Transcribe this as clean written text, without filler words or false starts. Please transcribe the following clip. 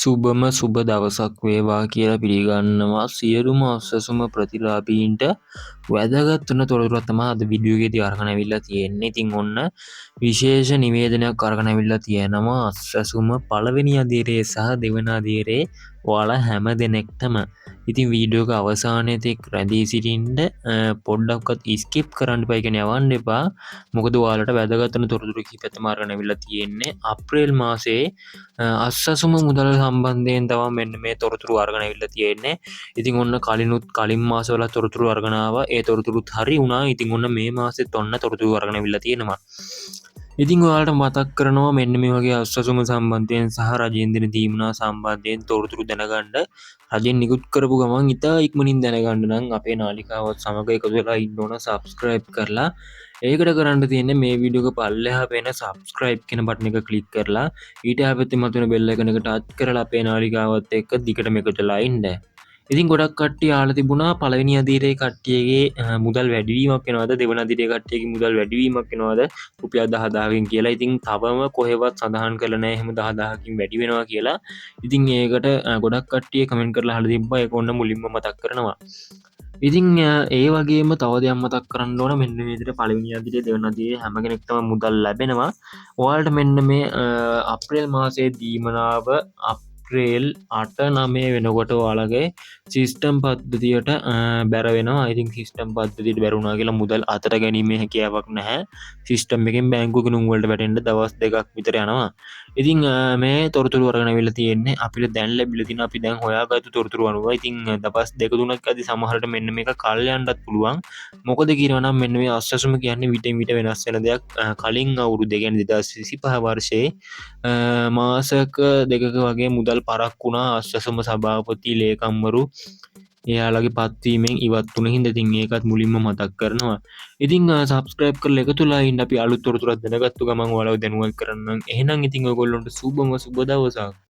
සුබම සුබ දවසක් වේවා කියලා පිළිගන්නවා සියලුම අස්වැසුම ප්‍රතිලාභීන්ට වැදගත් වන තොරතුරක් තමයි අද වීඩියෝ එකේදී අරගෙන අවිල්ලා තියෙන්නේ. ඉතින් ඔන්න විශේෂ නිවේදනයක් අරගෙන අවිල්ලා තියෙනවා අස්වැසුම පළවෙනි අදියරේ සහ දෙවන අදියරේ ඔයාලා හැම දෙනෙක්ටම. ඉතින් වීඩියෝ එක අවසානයේ තෙක් රැඳී සිටින්න පොඩ්ඩක්වත් ස්කිප් කරන්න එපා. ඒ කියන්නේ යවන්න එපා. මොකද ඔයාලට වැදගත් වන තොරතුරු කිහිපයක් තමයි අරගෙන අවිල්ලා තියෙන්නේ. අප්‍රේල් මාසයේ අස්වැසුම මුදල් සම්බන්ධයෙන් තමයි මෙන්න මේ තොරතුරු අරගෙන අවිල්ලා තියෙන්නේ. ඉතින් ඔන්න කලින් මාසවල තොරතුරු අරගෙන ආවා. ඒ තොරතුරුත් හරි වුණා. ඉතින් ඔන්න මේ මාසෙත් ඔන්න තොරතුරු අරගෙන අවිල්ලා තියෙනවා. ඉතින් ඔයාලට මතක් කරනවා මෙන්න මේ වගේ අස්වැසුම සම්බන්ධයෙන් සහ රජයෙන් දෙන දීමනා සම්බන්ධයෙන් තොරතුරු දැනගන්න රජයෙන් නිකුත් කරපු ගමන් ඉතා ඉක්මනින් දැනගන්න නම් අපේ නාලිකාවත් සමග එකතු වෙලා ඉන්න ඕන සබ්ස්ක්‍රයිබ් කරලා. ඒකට කරන්න තියෙන්නේ මේ වීඩියෝ එක පල්ලෙහා පේන සබ්ස්ක්‍රයිබ් කියන බටන් එක ක්ලික් කරලා ඊට පැත්තේ මතුවෙන බෙල් එකන එක ටච් කරලා අපේ නාලිකාවත් එක්ක දිගටම එකතු වෙලා ඉන්න. ඉතින් ගොඩක් කට්ටිය අහලා තිබුණා පළවෙනි අදියරේ කට්ටියගේ මුදල් වැඩිවීමක් වෙනවද දෙවන අදියරේ කට්ටියගේ මුදල් වැඩිවීමක් වෙනවද රුපියල් 10000කින් කියලා. ඉතින් තවම කොහෙවත් සඳහන් කරලා නැහැ එහෙම 10000කින් වැඩි වෙනවා කියලා. ඉතින් ඒකට ගොඩක් කට්ටිය කමෙන්ට් කරලා අහලා තිබ්බා. ඒක ඔන්න මුලින්ම මතක් කරනවා. ඉතින් ඒ වගේම තව දෙයක් මතක් කරන්න ඕන මෙන්න මේ විදිහට පළවෙනි අදියරේ දෙවන අදියරේ හැම කෙනෙක්ටම මුදල් ලැබෙනවා. ඔයාලට මෙන්න මේ අප්‍රේල් මාසයේ දීමනාව අප්‍රේල් 8-9 වෙනකොට ඔයාලගේ සිස්ටම් පද්ධතියට බැර වෙනවා. ඉතින් සිස්ටම් පද්ධතියට බැරුණා කියලා මුදල් අතට ගැනීමේ හැකියාවක් නැහැ. සිස්ටම් එකෙන් බැංකුවක ගුණ වලට වැටෙන්න දවස් 2ක් විතර යනවා. ඉතින් මේ තොරතුරු අරගෙන අවිල්ලා තියෙන්නේ අපිට දැන් ලැබිලා තියෙන අපි දැන් හොයාගත්තු තොරතුරු අනුව. ඉතින් දවස් 2-3ක් අදී සමහරට මෙන්න මේක කල් යන්නත් පුළුවන්. මොකද කියනවා නම් මෙන්න මේ අස්වැසුම කියන්නේ විටින් විට වෙනස් වෙන දෙයක්. කලින් අවුරුද්ද කියන්නේ 2025 වර්ෂයේ මාසක දෙකක වගේ මුදල් පරක් වුණා අස්වැසුම සභාපති ලේකම්වරු එයාලගේ පත්වීමෙන් ඉවත් වුණ හින්දා. ඉතින් ඒකත් මුලින්ම මතක් කරනවා. ඉතින් සබ්ස්ක්‍රයිබ් කරලා එකතුලා ඉන්න අපි අලුත් තොරතුරක් දැනගත්තු ගමන් ඔයාලව දැනුවත් කරන්නම්. එහෙනම් ඉතින් ඔයගොල්ලන්ට සුබම සුබ දවසක්.